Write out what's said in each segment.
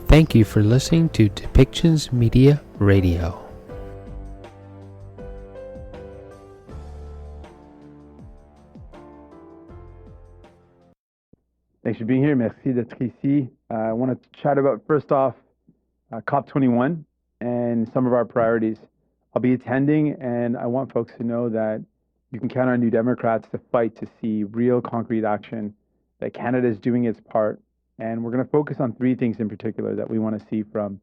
Thank you for listening to Depictions Media Radio. Thanks for being here. Merci d'être ici. I want to chat about, first off, COP21 and some of our priorities. I'll be attending, and I want folks to know that you can count on New Democrats to fight to see real concrete action, that Canada is doing its part. And we're going to focus on three things in particular that we want to see from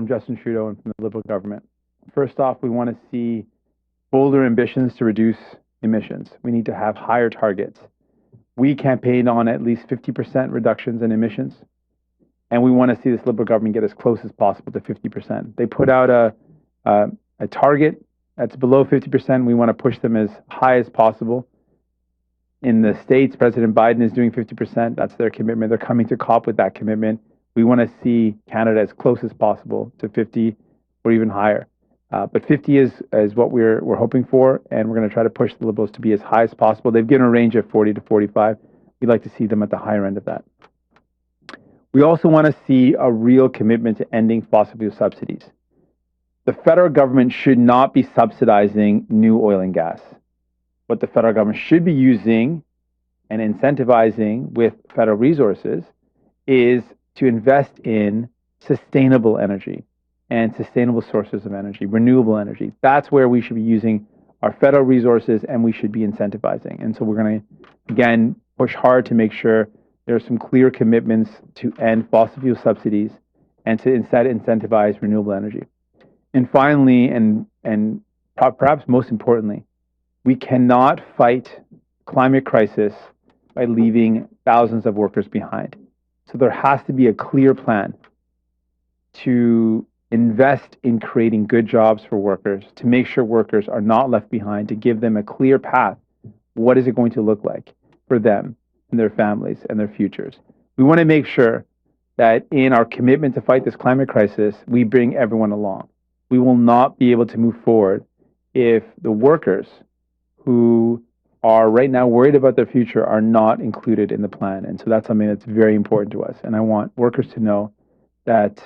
Justin Trudeau and from the Liberal government. First off, we want to see bolder ambitions to reduce emissions. We need to have higher targets. We campaigned on at least 50% reductions in emissions, and we want to see this Liberal government get as close as possible to 50%. They put out a target that's below 50%. We want to push them as high as possible. In the States, President Biden is doing 50%. That's their commitment. They're coming to COP with that commitment. We want to see Canada as close as possible to 50 or even higher. But 50 is what we're hoping for, and we're going to try to push the Liberals to be as high as possible. They've given a range of 40 to 45. We'd like to see them at the higher end of that. We also want to see a real commitment to ending fossil fuel subsidies. The federal government should not be subsidizing new oil and gas. What the federal government should be using and incentivizing with federal resources is to invest in sustainable energy and sustainable sources of energy, renewable energy. That's where we should be using our federal resources, and we should be incentivizing. And so we're going to, again, push hard to make sure there are some clear commitments to end fossil fuel subsidies and to instead incentivize renewable energy. And finally, and perhaps most importantly, we cannot fight climate crisis by leaving thousands of workers behind. So there has to be a clear plan to invest in creating good jobs for workers, to make sure workers are not left behind, to give them a clear path. What is it going to look like for them and their families and their futures? We want to make sure that in our commitment to fight this climate crisis, we bring everyone along. We will not be able to move forward if the workers who are right now worried about their future are not included in the plan. And so that's something that's very important to us. And I want workers to know that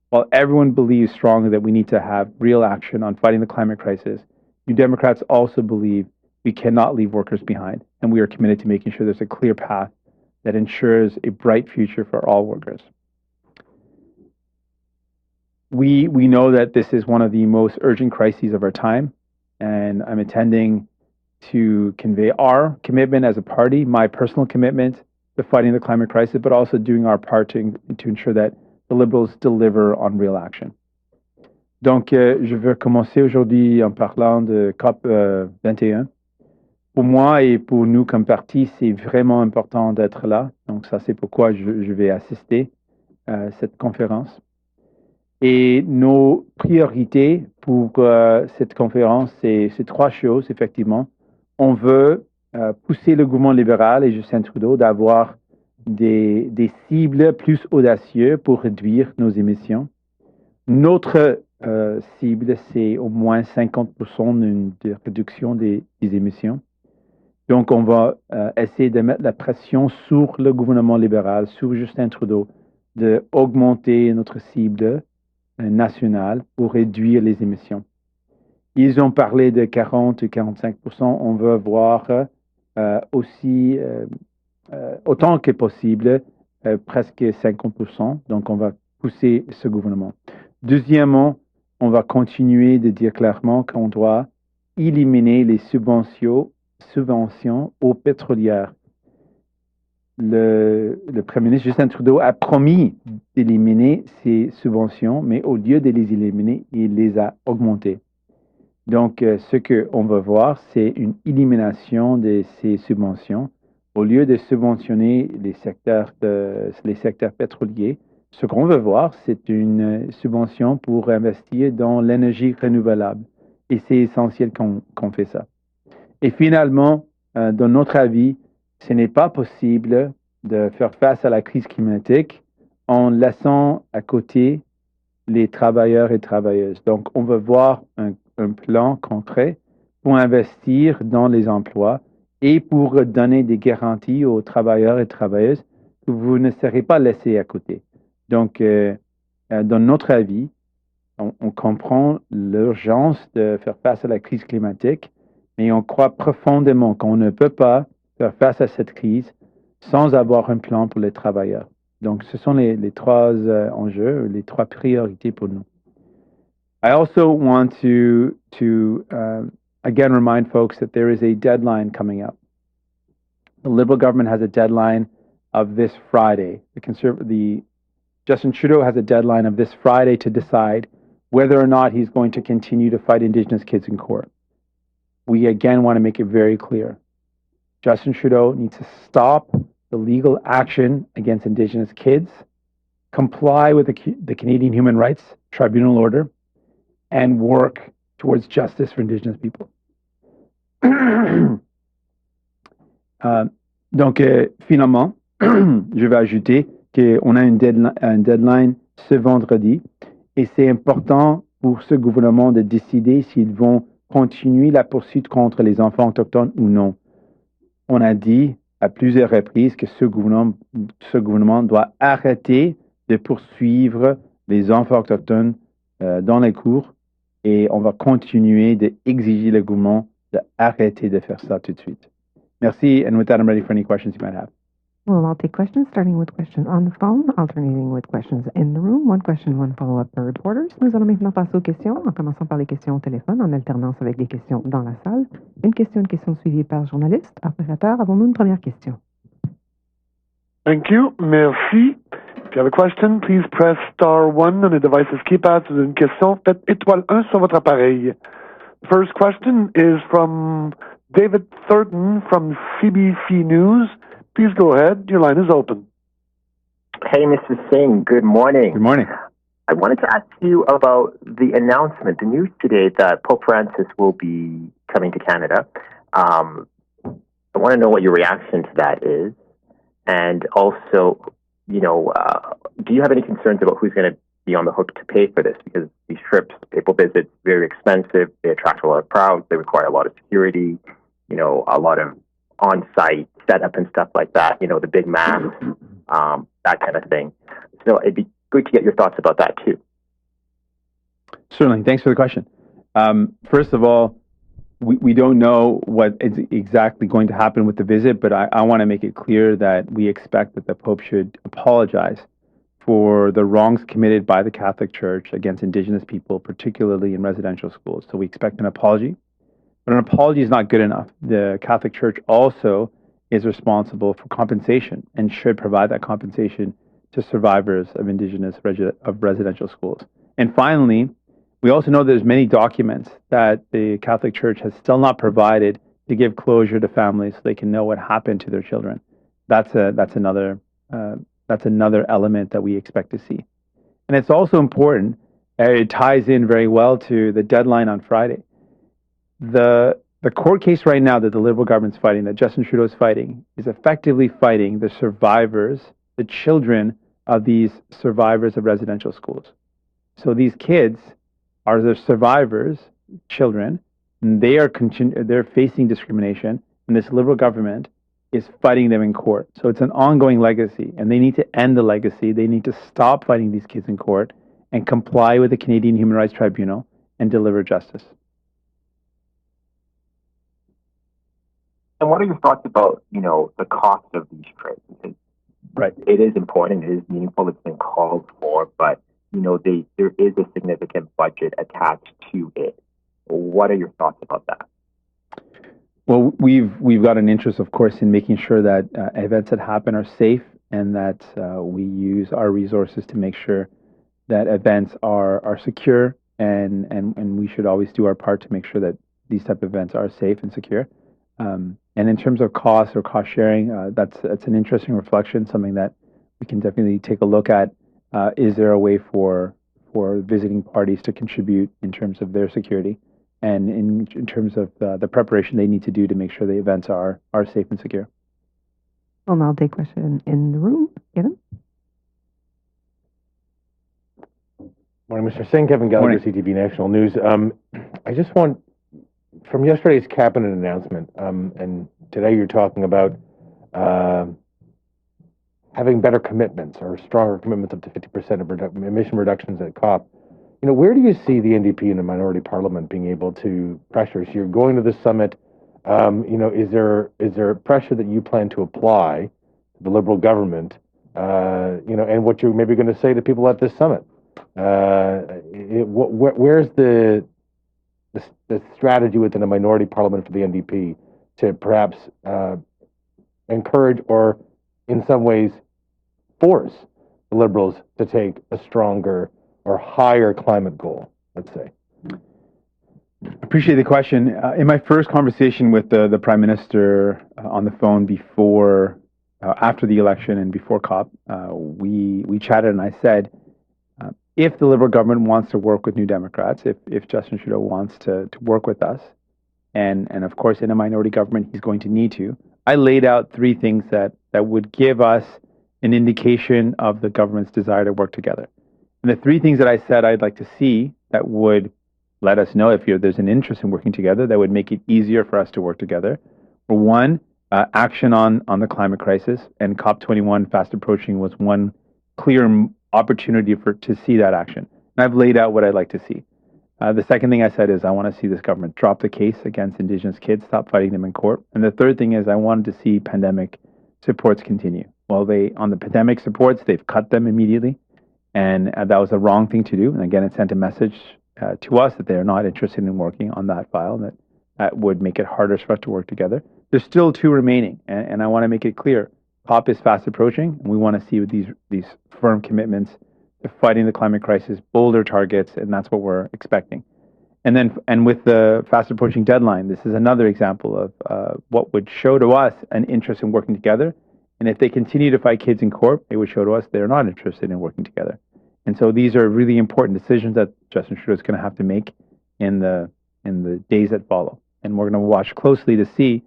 while everyone believes strongly that we need to have real action on fighting the climate crisis, New Democrats also believe we cannot leave workers behind. And we are committed to making sure there's a clear path that ensures a bright future for all workers. We know that this is one of the most urgent crises of our time, and I'm attending to convey our commitment as a party, my personal commitment to fighting the climate crisis, but also doing our part to ensure that the Liberals deliver on real action. Donc, je veux commencer aujourd'hui en parlant de COP 21. Pour moi et pour nous comme parti, c'est vraiment important d'être là. Donc, ça, c'est pourquoi je vais assister à cette conférence. Et nos priorités pour cette conférence, c'est trois choses, effectivement. On veut pousser le gouvernement libéral et Justin Trudeau d'avoir des cibles plus audacieuses pour réduire nos émissions. Notre cible, c'est au moins 50% de réduction des émissions. Donc, on va essayer de mettre la pression sur le gouvernement libéral, sur Justin Trudeau, d'augmenter notre cible nationale pour réduire les émissions. Ils ont parlé de 40-45%. On veut voir aussi, autant que possible, presque 50%. Donc, on va pousser ce gouvernement. Deuxièmement, on va continuer de dire clairement qu'on doit éliminer les subventions aux pétrolières. Le Premier ministre Justin Trudeau a promis d'éliminer ces subventions, mais au lieu de les éliminer, il les a augmentées. Donc, ce qu'on va voir, c'est une élimination de ces subventions. Au lieu de subventionner les secteurs pétroliers, ce qu'on veut voir, c'est une subvention pour investir dans l'énergie renouvelable. Et c'est essentiel qu'on fait ça. Et finalement, dans notre avis, ce n'est pas possible de faire face à la crise climatique en laissant à côté les travailleurs et travailleuses. Donc, on veut voir un plan concret pour investir dans les emplois et pour donner des garanties aux travailleurs et travailleuses que vous ne serez pas laissés à côté. Donc, Dans notre avis, on comprend l'urgence de faire face à la crise climatique, mais on croit profondément qu'on ne peut pas faire face à cette crise sans avoir un plan pour les travailleurs. Donc, ce sont les trois enjeux, les trois priorités pour nous. I also want to again remind folks that there is a deadline coming up. The Liberal government has a deadline of this Friday. The Justin Trudeau has a deadline of this Friday to decide whether or not he's going to continue to fight Indigenous kids in court. We again want to make it very clear. Justin Trudeau needs to stop the legal action against Indigenous kids, comply with the Canadian Human Rights Tribunal order, and work towards justice for Indigenous people. Donc, finalement, je vais ajouter qu'on a un deadline ce vendredi et c'est important pour ce gouvernement de décider s'ils vont continuer la poursuite contre les enfants autochtones ou non. On a dit à plusieurs reprises que ce gouvernement doit arrêter de poursuivre les enfants autochtones dans les cours et on va continuer d'exiger le gouvernement d'arrêter de faire ça tout de suite. Merci, and with that, I'm ready for any questions you might have. Well, I'll take questions, starting with questions on the phone, alternating with questions in the room. One question, one follow-up per reporters. Nous allons maintenant passer aux questions, en commençant par les questions au téléphone, en alternance avec des questions dans la salle. Une question suivie par journaliste. Opérateur, avons-nous une première question? Thank you. Merci. If you have a question, please press star 1 on the device's keypad. Si vous avez une question, faites étoile 1 sur votre appareil. First question is from David Thurton from CBC News. Please go ahead. Your line is open. Hey, Mr. Singh. Good morning. Good morning. I wanted to ask you about the announcement, the news today that Pope Francis will be coming to Canada. I want to know what your reaction to that is. And also, do you have any concerns about who's going to be on the hook to pay for this? Because these trips, papal visits, very expensive. They attract a lot of crowds. They require a lot of security, a lot of on-site setup and stuff like that, the big mass, that kind of thing. So it'd be good to get your thoughts about that too. Certainly. Thanks for the question. First of all, we don't know what is exactly going to happen with the visit, but I want to make it clear that we expect that the Pope should apologize for the wrongs committed by the Catholic Church against Indigenous people, particularly in residential schools. So we expect an apology. But an apology is not good enough. The Catholic Church also is responsible for compensation and should provide that compensation to survivors of Indigenous residential schools. And finally, we also know there's many documents that the Catholic Church has still not provided to give closure to families so they can know what happened to their children. That's another element that we expect to see. And it's also important, it ties in very well to the deadline on Friday. The court case right now that the Liberal government's fighting, that Justin Trudeau is fighting, is effectively fighting the survivors, the children of these survivors of residential schools. So these kids are the survivors, children, and they're facing discrimination, and this Liberal government is fighting them in court. So it's an ongoing legacy, and they need to end the legacy. They need to stop fighting these kids in court and comply with the Canadian Human Rights Tribunal and deliver justice. And what are your thoughts about, the cost of these trips? Because right. It is important, it is meaningful, it's been called for, but, there is a significant budget attached to it. What are your thoughts about that? Well, we've got an interest, of course, in making sure that events that happen are safe and that we use our resources to make sure that events are secure, and we should always do our part to make sure that these type of events are safe and secure. And in terms of cost or cost sharing, that's an interesting reflection, something that we can definitely take a look at. Is there a way for visiting parties to contribute in terms of their security and in terms of the preparation they need to do to make sure the events are safe and secure? Well, now I'll take question in the room. Kevin? Morning, Mr. Singh. Kevin Gallagher, CTV National News. I just want, from yesterday's cabinet announcement, and today you're talking about having better commitments or stronger commitments up to 50% of emission reductions at COP. Where do you see the NDP in a minority parliament being able to pressure? So you're going to the summit. Is there pressure that you plan to apply to the Liberal government? And what you're maybe going to say to people at this summit? Where's the strategy within a minority parliament for the NDP to perhaps encourage or, in some ways, force the Liberals to take a stronger or higher climate goal, let's say? Appreciate the question. In my first conversation with the Prime Minister on the phone after the election and before COP, we chatted, and I said, if the Liberal government wants to work with New Democrats, if Justin Trudeau wants to work with us, and of course in a minority government he's going to need to, I laid out three things that would give us an indication of the government's desire to work together. And the three things that I said I'd like to see that would let us know if there's an interest in working together, that would make it easier for us to work together. For one, action on the climate crisis, and COP21 fast approaching was one clear opportunity to see that action. And I've laid out what I'd like to see. The second thing I said is I want to see this government drop the case against Indigenous kids, stop fighting them in court. And the third thing is I wanted to see pandemic supports continue. Well, on the pandemic supports, they've cut them immediately. And that was the wrong thing to do. And again, it sent a message to us that they're not interested in working on that file, and that would make it harder for us to work together. There's still two remaining, and I want to make it clear. COP is fast approaching, and we want to see with these firm commitments to fighting the climate crisis, bolder targets, and that's what we're expecting. And with the fast approaching deadline, this is another example of what would show to us an interest in working together. And if they continue to fight kids in court, it would show to us they're not interested in working together. And so these are really important decisions that Justin Trudeau is going to have to make in the days that follow. And we're going to watch closely to see,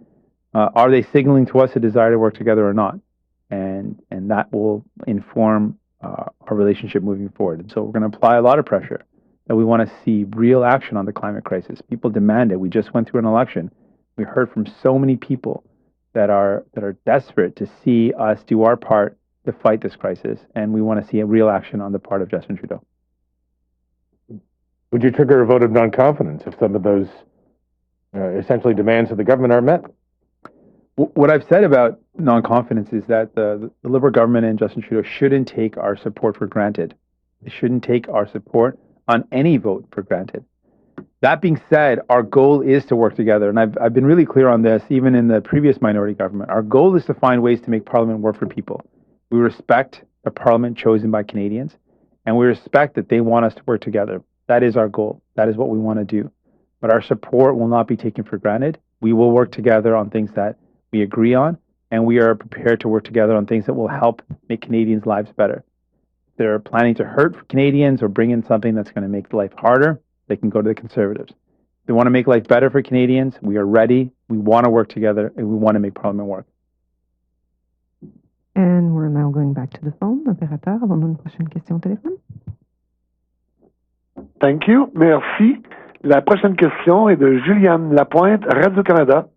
are they signaling to us a desire to work together or not? And that will inform our relationship moving forward. And so we're going to apply a lot of pressure that we want to see real action on the climate crisis. People demand it. We just went through an election. We heard from so many people that are desperate to see us do our part to fight this crisis, and we want to see a real action on the part of Justin Trudeau. Would you trigger a vote of non-confidence if some of those essentially demands of the government are met? What I've said about non-confidence is that the Liberal government and Justin Trudeau shouldn't take our support for granted. They shouldn't take our support on any vote for granted. That being said, our goal is to work together, and I've been really clear on this, even in the previous minority government. Our goal is to find ways to make Parliament work for people. We respect a Parliament chosen by Canadians, and we respect that they want us to work together. That is our goal. That is what we want to do. But our support will not be taken for granted. We will work together on things that we agree on, and we are prepared to work together on things that will help make Canadians' lives better. If they're planning to hurt Canadians or bring in something that's going to make life harder, they can go to the Conservatives. If they want to make life better for Canadians, we are ready. We want to work together, and we want to make Parliament work. And we're now going back to the phone. Opérateur, avons-nous une prochaine question au téléphone? Thank you. Merci. La prochaine question est de Juliane Lapointe, Radio-Canada.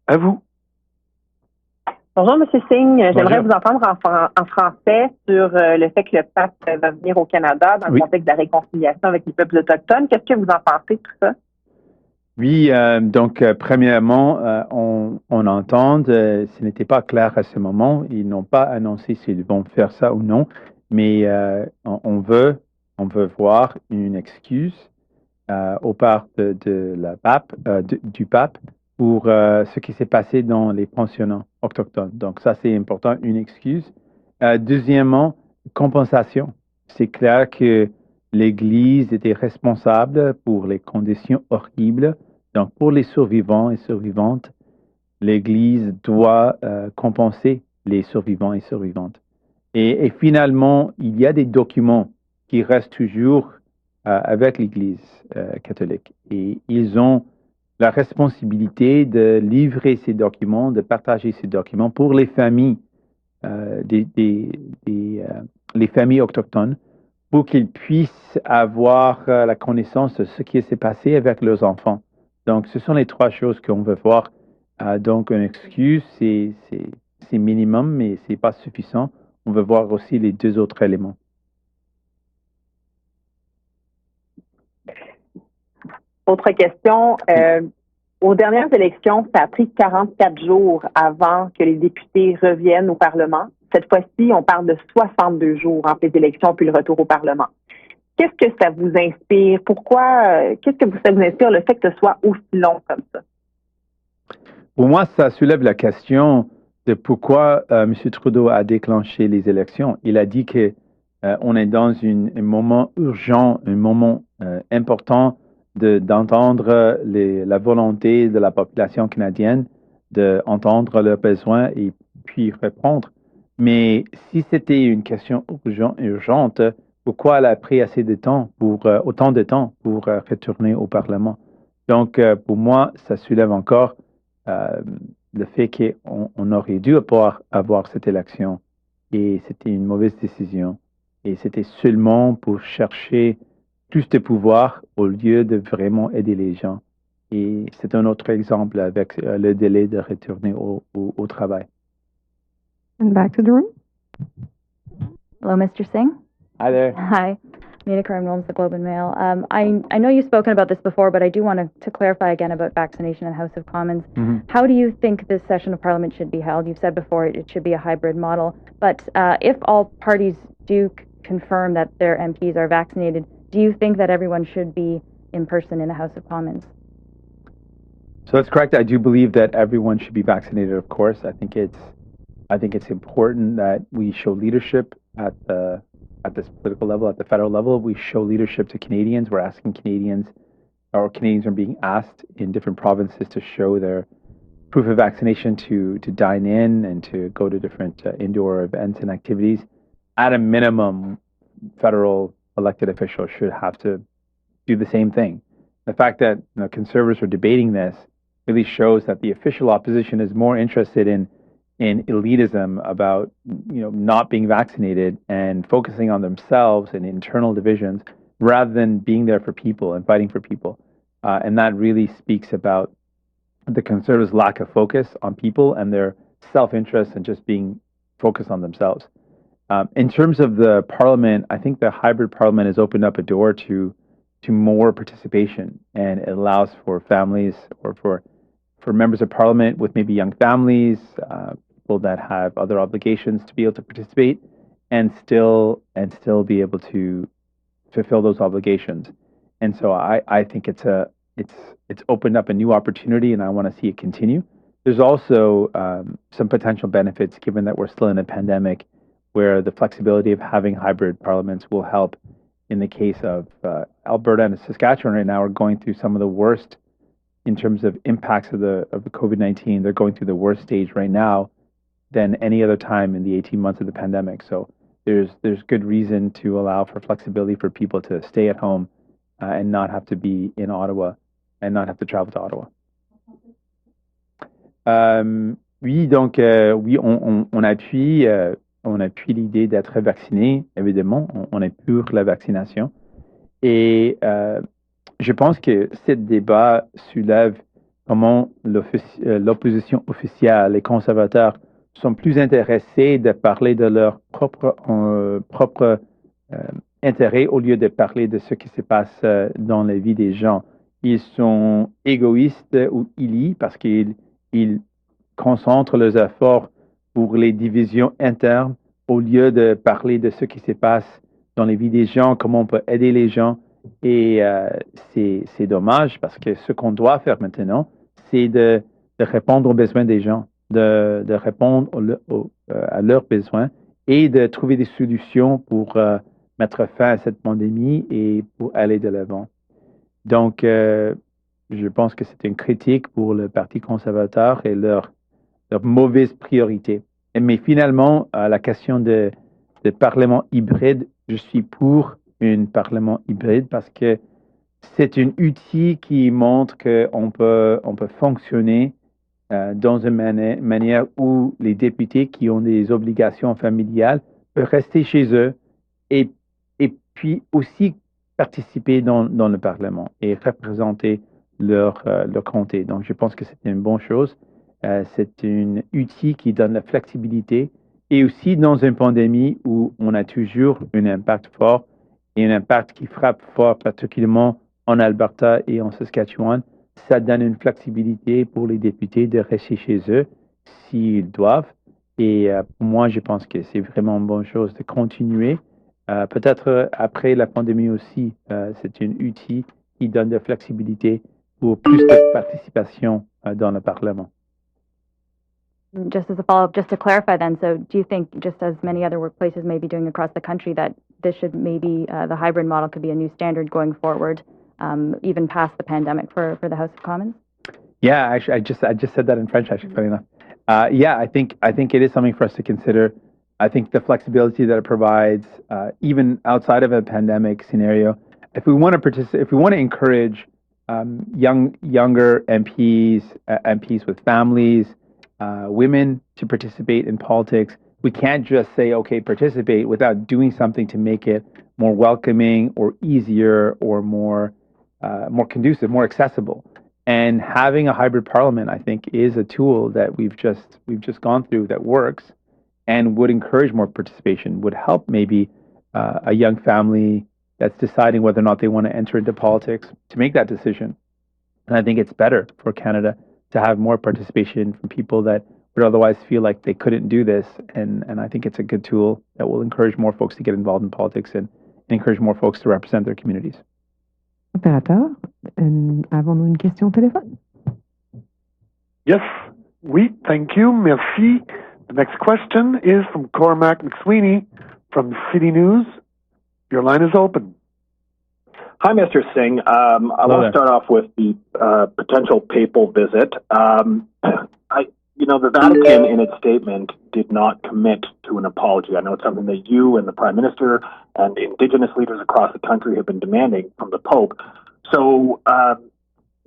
À vous. Bonjour, M. Singh. J'aimerais Bonjour. vous entendre en français sur le fait que le pape va venir au Canada dans le contexte de la réconciliation avec les peuples autochtones. Qu'est-ce que vous en pensez de tout ça? Oui, donc premièrement, on entend, ce n'était pas clair à ce moment, ils n'ont pas annoncé s'ils vont faire ça ou non, mais on veut voir une excuse au part de la pape, du pape pour ce qui s'est passé dans les pensionnats autochtones. Donc ça, c'est important, une excuse. Deuxièmement, compensation. C'est clair que l'Église était responsable pour les conditions horribles. Donc, pour les survivants et survivantes, l'Église doit compenser les survivants et survivantes. Et finalement, il y a des documents qui restent toujours avec l'Église catholique. Et ils ont la responsabilité de livrer ces documents, de partager ces documents pour les familles, les familles autochtones, pour qu'ils puissent avoir la connaissance de ce qui s'est passé avec leurs enfants. Donc, ce sont les trois choses qu'on veut voir. Donc, une excuse, c'est minimum, mais c'est pas suffisant. on veut voir aussi les deux autres éléments. Autre question. Aux dernières élections, ça a pris 44 jours avant que les députés reviennent au Parlement. Cette fois-ci, on parle de 62 jours entre les élections puis le retour au Parlement. Qu'est-ce que ça vous inspire? Pourquoi? Ça vous inspire le fait que ce soit aussi long comme ça? Pour moi, ça soulève la question de pourquoi M. Trudeau a déclenché les élections. Il a dit que on est dans un moment urgent, un moment important d'entendre la volonté de la population canadienne, d'entendre leurs besoins et puis répondre. Mais si c'était une question urgente, pourquoi elle a pris assez de temps autant de temps pour retourner au Parlement? Donc, pour moi, ça soulève encore le fait qu'on aurait dû avoir cette élection et c'était une mauvaise décision. Et c'était seulement pour chercher plus de pouvoir au lieu de vraiment aider les gens. Et c'est un autre exemple avec le délai de retourner au travail. And back to the room. Hello, Mr. Singh. Hi there. Hi. Mina Karim-Wilms, the Globe and Mail. I know you've spoken about this before, but I do want to clarify again about vaccination in the House of Commons. Mm-hmm. How do you think this session of Parliament should be held? You've said before it should be a hybrid model, but if all parties do confirm that their MPs are vaccinated, do you think that everyone should be in person in the House of Commons? So that's correct. I do believe that everyone should be vaccinated, of course. I think it's important that we show leadership at this political level, at the federal level. We show leadership to Canadians. We're asking Canadians are being asked in different provinces to show their proof of vaccination to dine in and to go to different indoor events and activities. At a minimum, federal elected officials should have to do the same thing. The fact that Conservatives are debating this really shows that the official opposition is more interested in elitism about not being vaccinated and focusing on themselves and internal divisions rather than being there for people and fighting for people. And that really speaks about the Conservatives' lack of focus on people and their self-interest and just being focused on themselves. In terms of the Parliament, I think the hybrid Parliament has opened up a door to more participation, and it allows for families or for members of Parliament with maybe young families, people that have other obligations to be able to participate and still be able to fulfill those obligations. And so I think it's opened up a new opportunity, and I want to see it continue. There's also some potential benefits given that we're still in a pandemic, where the flexibility of having hybrid parliaments will help. In the case of Alberta and Saskatchewan right now are going through some of the worst in terms of impacts of the COVID-19. They're going through the worst stage right now than any other time in the 18 months of the pandemic. So there's good reason to allow for flexibility for people to stay at home and not have to be in Ottawa and not have to travel to Ottawa. Oui, donc oui, on appuie. On appuie l'idée d'être vacciné, évidemment, on est pour la vaccination. Et je pense que ce débat soulève comment l'opposition officielle, les conservateurs, sont plus intéressés de parler de leur propre intérêt au lieu de parler de ce qui se passe dans la vie des gens. Ils sont égoïstes ou illis parce qu'ils concentrent leurs efforts pour les divisions internes, au lieu de parler de ce qui se passe dans les vies des gens, comment on peut aider les gens. Et c'est dommage parce que ce qu'on doit faire maintenant, c'est de répondre aux besoins des gens, de répondre à leurs besoins et de trouver des solutions pour mettre fin à cette pandémie et pour aller de l'avant. Donc, je pense que c'est une critique pour le Parti conservateur et leur mauvaise priorité. Mais finalement, la question de parlement hybride, je suis pour un parlement hybride parce que c'est un outil qui montre qu'on peut fonctionner dans une manière où les députés qui ont des obligations familiales peuvent rester chez eux et puis aussi participer dans le Parlement et représenter leur comté. Donc, je pense que c'est une bonne chose. C'est un outil qui donne la flexibilité et aussi dans une pandémie où on a toujours un impact fort et un impact qui frappe fort, particulièrement en Alberta et en Saskatchewan. Ça donne une flexibilité pour les députés de rester chez eux s'ils doivent. Et pour moi, je pense que c'est vraiment une bonne chose de continuer. Peut-être après la pandémie aussi, c'est un outil qui donne de la flexibilité pour plus de participation dans le Parlement. Just as a follow-up, just to clarify then, so do you think, just as many other workplaces may be doing across the country, that this should maybe, the hybrid model could be a new standard going forward, even past the pandemic for the House of Commons? Yeah, actually, I just said that in French, actually, funny enough. Yeah, I think it is something for us to consider. I think the flexibility that it provides, even outside of a pandemic scenario, if we want to participate, if we want to encourage younger MPs with families, women to participate in politics, we can't just say, okay, participate without doing something to make it more welcoming or easier or more conducive, more accessible. And having a hybrid parliament, I think, is a tool that we've just gone through that works and would encourage more participation, would help maybe a young family that's deciding whether or not they want to enter into politics to make that decision. And I think it's better for Canada to have more participation from people that would otherwise feel like they couldn't do this. And I think it's a good tool that will encourage more folks to get involved in politics and encourage more folks to represent their communities. Opérateur, avons-nous une question au téléphone? Yes. Oui, thank you. Merci. The next question is from Cormac McSweeney from City News. Your line is open. Hi, Mr. Singh. I want to start off with the potential papal visit. The Vatican, in its statement, did not commit to an apology. I know it's something that you and the Prime Minister and Indigenous leaders across the country have been demanding from the Pope. So,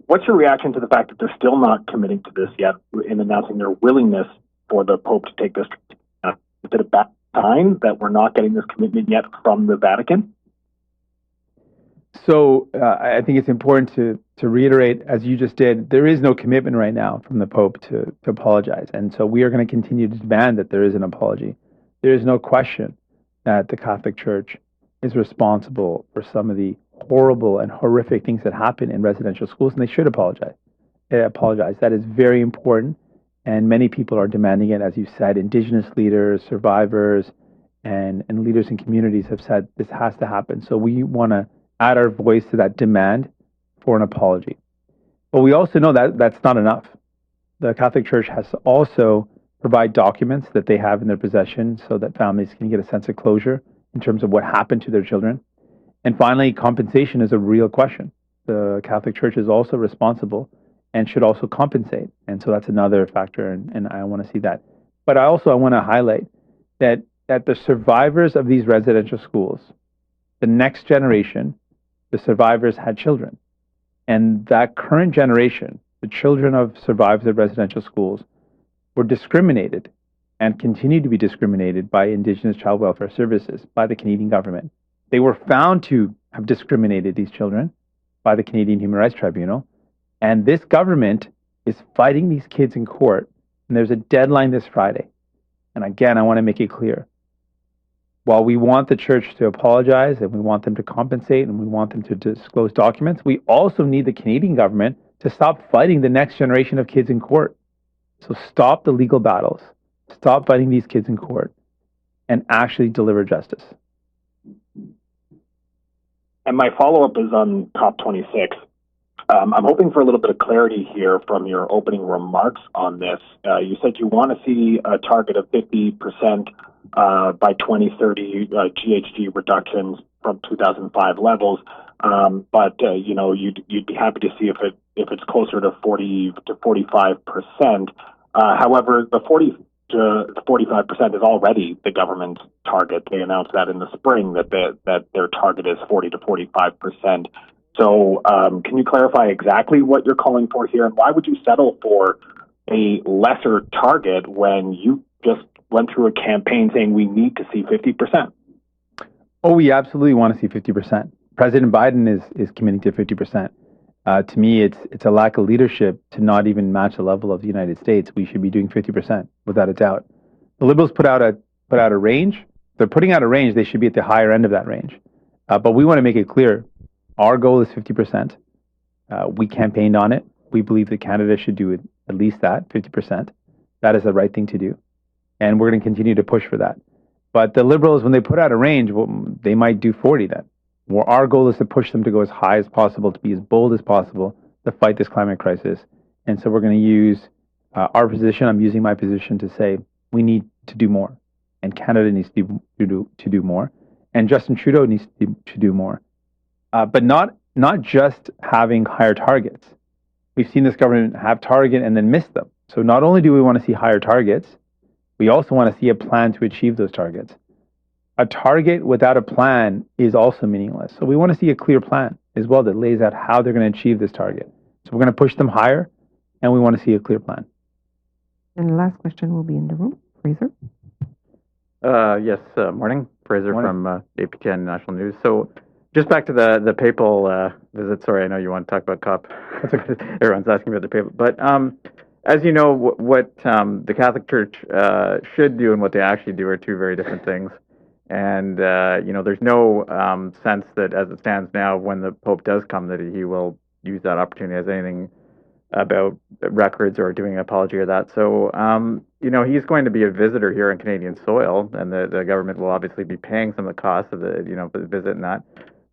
what's your reaction to the fact that they're still not committing to this yet in announcing their willingness for the Pope to take this? Is it a bad sign that we're not getting this commitment yet from the Vatican? So I think it's important to reiterate, as you just did, there is no commitment right now from the Pope to apologize. And so we are going to continue to demand that there is an apology. There is no question that the Catholic Church is responsible for some of the horrible and horrific things that happen in residential schools, and they should apologize. That is very important, and many people are demanding it. As you said, Indigenous leaders, survivors, and leaders in communities have said this has to happen. So we want to add our voice to that demand for an apology. But we also know that that's not enough. The Catholic Church has to also provide documents that they have in their possession so that families can get a sense of closure in terms of what happened to their children. And finally, compensation is a real question. The Catholic Church is also responsible and should also compensate. And so that's another factor, and I want to see that. But I want to highlight that the survivors of these residential schools, the next generation, the survivors had children. And that current generation, the children of survivors of residential schools, were discriminated and continue to be discriminated by Indigenous Child Welfare Services, by the Canadian government. They were found to have discriminated these children by the Canadian Human Rights Tribunal. And this government is fighting these kids in court. And there's a deadline this Friday. And again, I want to make it clear. While we want the church to apologize and we want them to compensate and we want them to disclose documents, we also need the Canadian government to stop fighting the next generation of kids in court. So stop the legal battles, stop fighting these kids in court, and actually deliver justice. And my follow-up is on COP26. I'm hoping for a little bit of clarity here from your opening remarks on this. You said you want to see a target of 50% by 2030 GHG reductions from 2005 levels, but you'd be happy to see if it's closer to 40 to 45%. However, the 40 to 45% is already the government's target. They announced that in the spring that their target is 40 to 45%. So, can you clarify exactly what you're calling for here, and why would you settle for a lesser target when you just went through a campaign saying we need to see 50%? Oh, we absolutely want to see 50%. President Biden is committing to 50%. To me, it's a lack of leadership to not even match the level of the United States. We should be doing 50%, without a doubt. The Liberals put out a put out a range. If they're putting out a range, they should be at the higher end of that range. But we want to make it clear, our goal is 50%. We campaigned on it. We believe that Canada should do at least that, 50%. That is the right thing to do. And we're going to continue to push for that. But the Liberals, when they put out a range, well, they might do 40 then. Well, our goal is to push them to go as high as possible, to be as bold as possible, to fight this climate crisis. And so we're going to use our position. I'm using my position to say we need to do more. And Canada needs to do more. And Justin Trudeau needs to do more. But not just having higher targets. We've seen this government have target and then miss them. So not only do we want to see higher targets, we also want to see a plan to achieve those targets. A target without a plan is also meaningless. So we want to see a clear plan as well that lays out how they're going to achieve this target. So we're going to push them higher, and we want to see a clear plan. And the last question will be in the room. Fraser? Yes, morning. Fraser from APTN National News. So just back to the papal visit. Sorry, I know you want to talk about COP. Everyone's asking about the papal. But as you know, what the Catholic Church should do and what they actually do are two very different things. And, there's no sense that as it stands now, when the Pope does come, that he will use that opportunity as anything about records or doing an apology or that. So, he's going to be a visitor here on Canadian soil, and the government will obviously be paying some of the costs of the visit and that.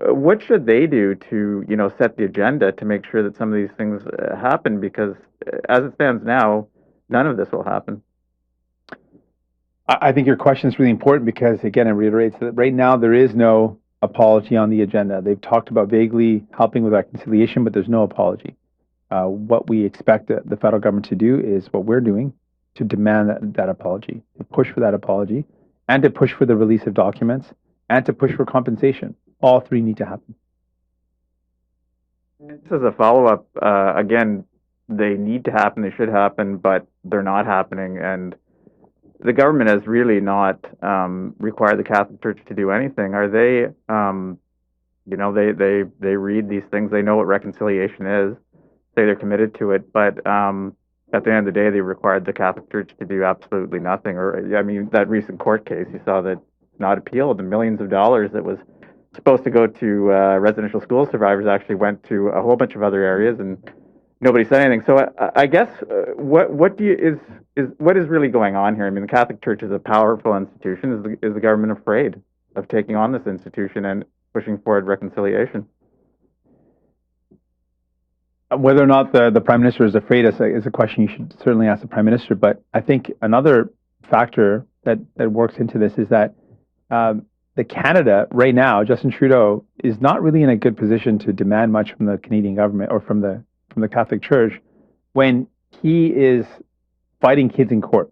What should they do to, set the agenda to make sure that some of these things happen? Because as it stands now, none of this will happen. I think your question is really important because, again, it reiterates that right now there is no apology on the agenda. They've talked about vaguely helping with reconciliation, but there's no apology. What we expect the federal government to do is what we're doing, to demand that apology, to push for that apology, and to push for the release of documents, and to push for compensation. All three need to happen. Just as a follow-up, again, they need to happen, they should happen, but they're not happening, and the government has really not required the Catholic Church to do anything. Are they, they read these things, they know what reconciliation is, say they're committed to it, but at the end of the day, they required the Catholic Church to do absolutely nothing. That recent court case, you saw that not appealed, the millions of dollars that was supposed to go to residential school survivors actually went to a whole bunch of other areas, and nobody said anything. So I guess what is really going on here? The Catholic Church is a powerful institution. Is the government afraid of taking on this institution and pushing forward reconciliation? Whether or not the Prime Minister is afraid is a question you should certainly ask the Prime Minister. But I think another factor that works into this is that the Canada right now, Justin Trudeau, is not really in a good position to demand much from the Canadian government or from the Catholic Church when he is fighting kids in court.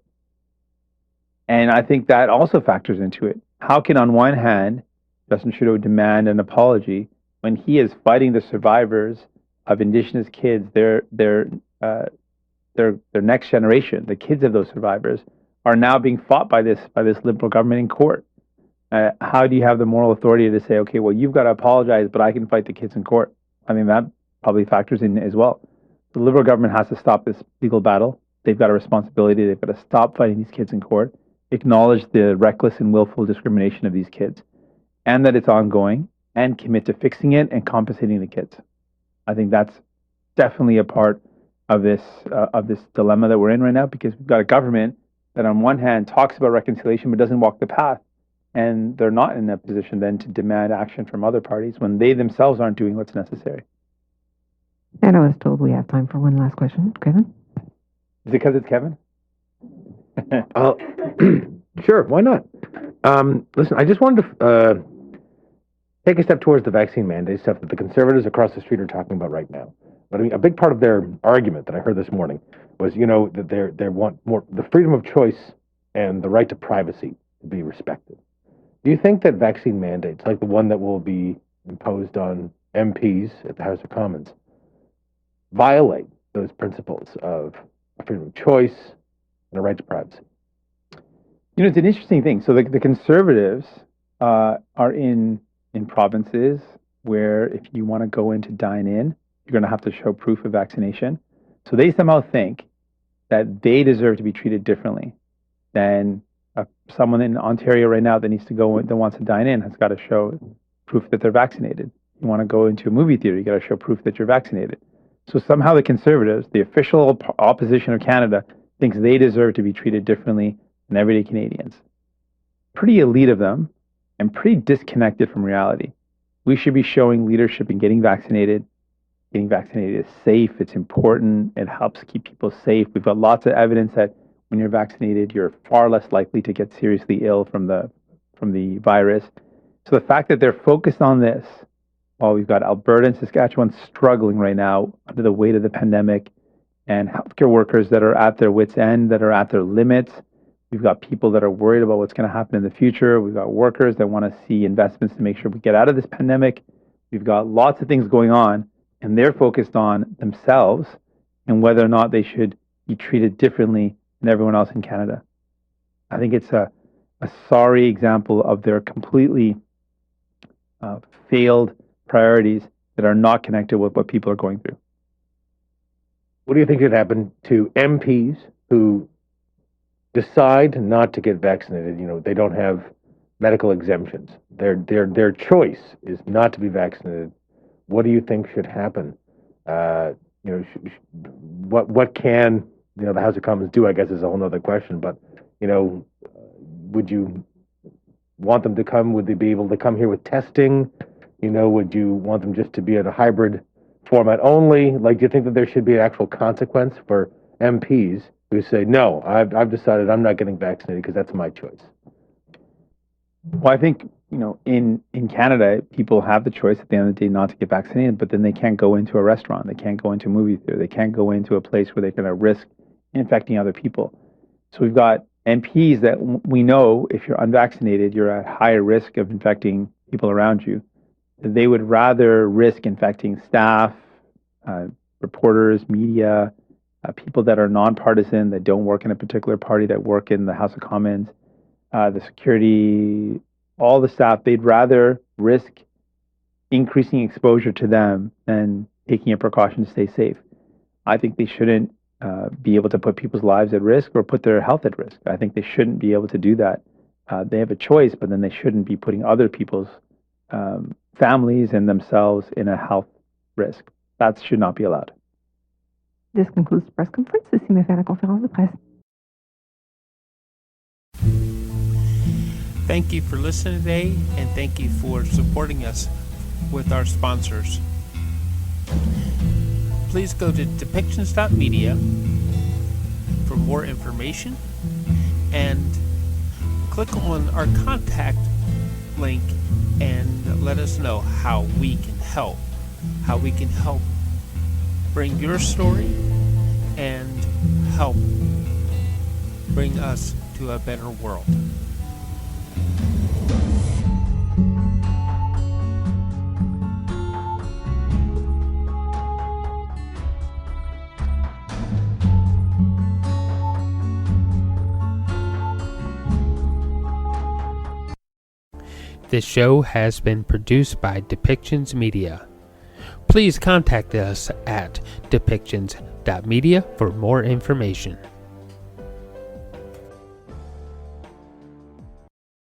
And I think that also factors into it. How can, on one hand, Justin Trudeau demand an apology when he is fighting the survivors of Indigenous kids, their next generation, the kids of those survivors, are now being fought by this Liberal government in court? How do you have the moral authority to say, okay, well, you've got to apologize, but I can fight the kids in court? That probably factors in as well. The Liberal government has to stop this legal battle. They've got a responsibility. They've got to stop fighting these kids in court, acknowledge the reckless and willful discrimination of these kids, and that it's ongoing, and commit to fixing it and compensating the kids. I think that's definitely a part of this dilemma that we're in right now, because we've got a government that on one hand talks about reconciliation but doesn't walk the path, and they're not in a position then to demand action from other parties when they themselves aren't doing what's necessary. And I was told we have time for one last question. Kevin? Is it because it's Kevin? Sure, why not? Listen, I just wanted to take a step towards the vaccine mandate stuff that the Conservatives across the street are talking about right now. But a big part of their argument that I heard this morning was, that they want more the freedom of choice and the right to privacy to be respected. Do you think that vaccine mandates, like the one that will be imposed on MPs at the House of Commons, violate those principles of freedom of choice and a right to privacy? It's an interesting thing. So the Conservatives are in provinces where if you want to go in to dine in, you're going to have to show proof of vaccination. So they somehow think that they deserve to be treated differently than Someone in Ontario right now that needs to go that wants to dine in has got to show proof that they're vaccinated. You want to go into a movie theater, you got to show proof that you're vaccinated. So somehow the Conservatives, the official opposition of Canada, thinks they deserve to be treated differently than everyday Canadians. Pretty elite of them and pretty disconnected from reality. We should be showing leadership in getting vaccinated. Getting vaccinated is safe. It's important. It helps keep people safe. We've got lots of evidence that when you're vaccinated, you're far less likely to get seriously ill from the virus. So the fact that they're focused on this, while we've got Alberta and Saskatchewan struggling right now under the weight of the pandemic, and healthcare workers that are at their wits' end, that are at their limits. We've got people that are worried about what's going to happen in the future. We've got workers that want to see investments to make sure we get out of this pandemic. We've got lots of things going on, and they're focused on themselves and whether or not they should be treated differently than everyone else in Canada. I think it's a sorry example of their completely failed priorities that are not connected with what people are going through. What do you think should happen to MPs who decide not to get vaccinated? You know, they don't have medical exemptions. Their choice is not to be vaccinated. What do you think should happen? You know, what can the House of Commons do? I guess is a whole other question. But you know, would you want them to come? Would they be able to come here with testing? You know, would you want them just to be in a hybrid format only? Like, do you think that there should be an actual consequence for MPs who say, no, I've decided I'm not getting vaccinated because that's my choice? Well, I think, you know, in Canada, people have the choice at the end of the day not to get vaccinated, but then they can't go into a restaurant. They can't go into a movie theater. They can't go into a place where they're going to risk infecting other people. So we've got MPs that we know if you're unvaccinated, you're at higher risk of infecting people around you. They would rather risk infecting staff, reporters, media, people that are nonpartisan, that don't work in a particular party, that work in the House of Commons, the security, all the staff. They'd rather risk increasing exposure to them than taking a precaution to stay safe. I think they shouldn't be able to put people's lives at risk or put their health at risk. I think they shouldn't be able to do that. They have a choice, but then they shouldn't be putting other people's families and themselves in a health risk. That should not be allowed. This concludes the press conference. Ceci met fin à la conférence de presse. Thank you for listening today, and thank you for supporting us with our sponsors. Please go to depictions.media for more information and click on our contact link and let us know how we can help bring your story and help bring us to a better world. This show has been produced by Depictions Media. Please contact us at depictions.media for more information.